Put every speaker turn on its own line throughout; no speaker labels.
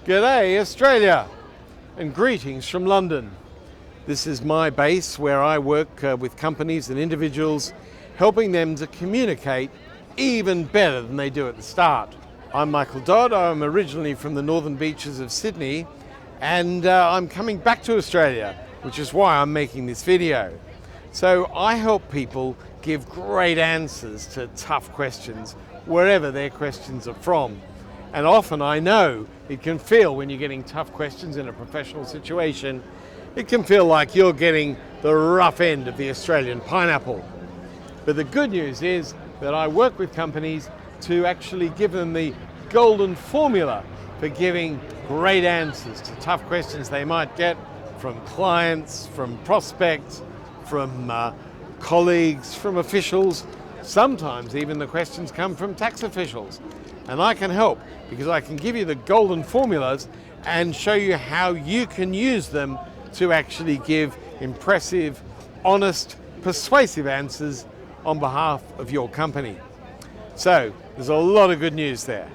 G'day Australia and greetings from London. This is my base where I work with companies and individuals, helping them to communicate even better than they do at the start. I'm Michael Dodd. I'm originally from the northern beaches of Sydney, and I'm coming back to Australia, which is why I'm making this video. So I help people give great answers to tough questions, wherever their questions are from. And often I know it can feel, when you're getting tough questions in a professional situation, it can feel like you're getting the rough end of the Australian pineapple. But the good news is that I work with companies to actually give them the golden formula for giving great answers to tough questions they might get from clients, from prospects, from colleagues, from officials. Sometimes even the questions come from tax officials. And I can help because I can give you the golden formulas and show you how you can use them to actually give impressive, honest, persuasive answers on behalf of your company. So there's a lot of good news there.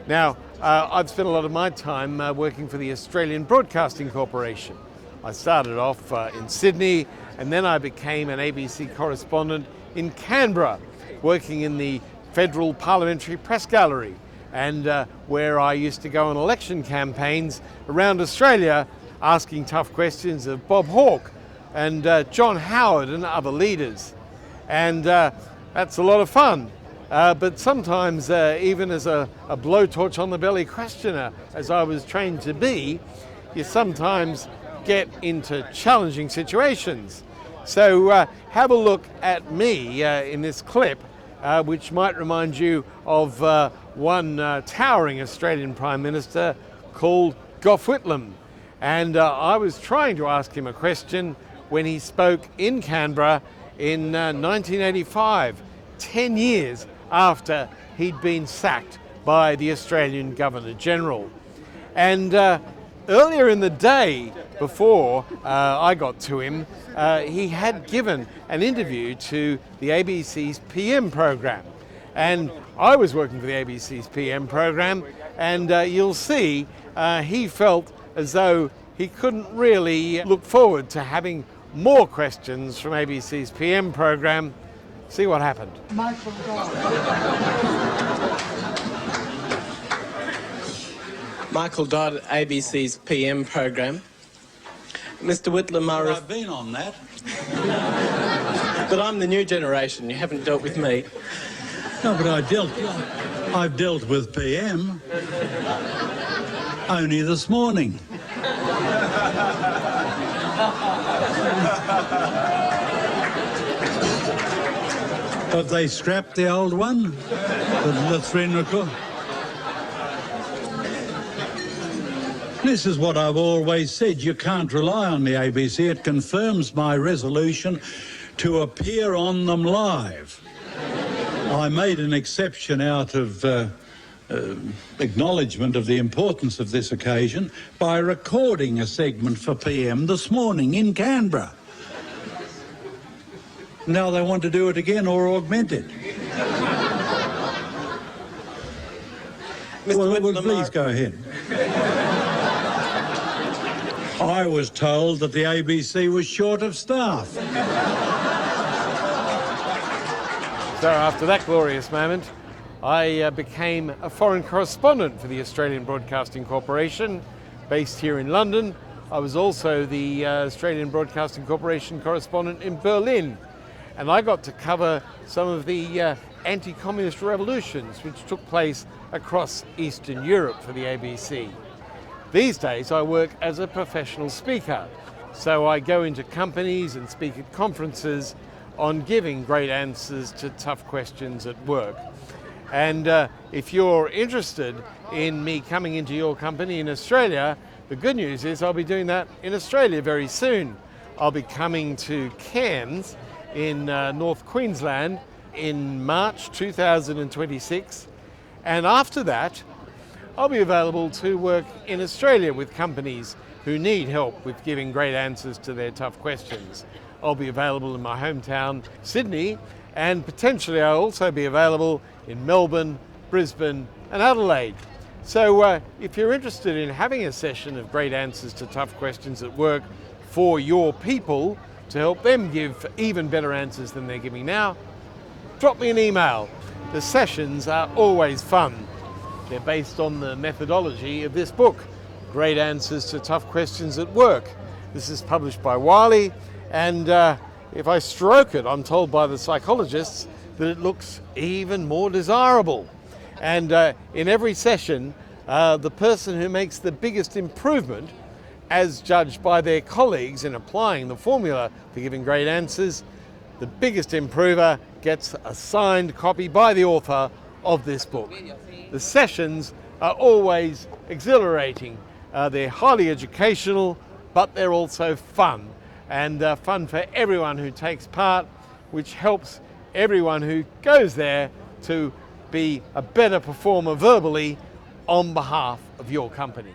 Now, I've spent a lot of my time working for the Australian Broadcasting Corporation. I started off in Sydney, and then I became an ABC correspondent in Canberra, working in the Federal Parliamentary Press Gallery, and where I used to go on election campaigns around Australia asking tough questions of Bob Hawke and John Howard and other leaders. And that's a lot of fun. But sometimes, even as a blowtorch on the belly questioner, as I was trained to be, you sometimes get into challenging situations. So have a look at me in this clip, which might remind you of one towering Australian Prime Minister called Gough Whitlam. And I was trying to ask him a question when he spoke in Canberra in 1985, 10 years after he'd been sacked by the Australian Governor-General. And earlier in the day, before I got to him, he had given an interview to the ABC's PM program. And I was working for the ABC's PM program, and you'll see he felt as though he couldn't really look forward to having more questions from ABC's PM program. See what happened.
Michael Dodd.
Michael Dodd, ABC's PM program. Mr. Whitlam,
I've been on that.
But I'm the new generation. You haven't dealt with me.
No, but I've dealt with PM only this morning. Have they scrapped the old one? The Three-Nickel? This is what I've always said. You can't rely on the ABC. It confirms my resolution to appear on them live. I made an exception out of acknowledgement of the importance of this occasion by recording a segment for PM this morning in Canberra. Now they want to do it again or augment it. Well, please go ahead. I was told that the ABC was short of staff.
So after that glorious moment, I became a foreign correspondent for the Australian Broadcasting Corporation, based here in London. I was also the Australian Broadcasting Corporation correspondent in Berlin. And I got to cover some of the anti-communist revolutions which took place across Eastern Europe for the ABC. These days I work as a professional speaker, so I go into companies and speak at conferences on giving great answers to tough questions at work. And if you're interested in me coming into your company in Australia, the good news is I'll be doing that in Australia very soon. I'll be coming to Cairns in North Queensland in March 2026, and after that I'll be available to work in Australia with companies who need help with giving great answers to their tough questions. I'll be available in my hometown Sydney, and potentially I'll also be available in Melbourne, Brisbane and Adelaide. So if you're interested in having a session of great answers to tough questions at work for your people to help them give even better answers than they're giving now, drop me an email. The sessions are always fun. They're based on the methodology of this book, Great Answers to Tough Questions at Work. This is published by Wiley, and if I stroke it, I'm told by the psychologists that it looks even more desirable. And in every session, the person who makes the biggest improvement, as judged by their colleagues in applying the formula for giving great answers, the biggest improver gets a signed copy by the author of this book. The sessions are always exhilarating. They're highly educational, but they're also fun, and fun for everyone who takes part, which helps everyone who goes there to be a better performer verbally on behalf of your company.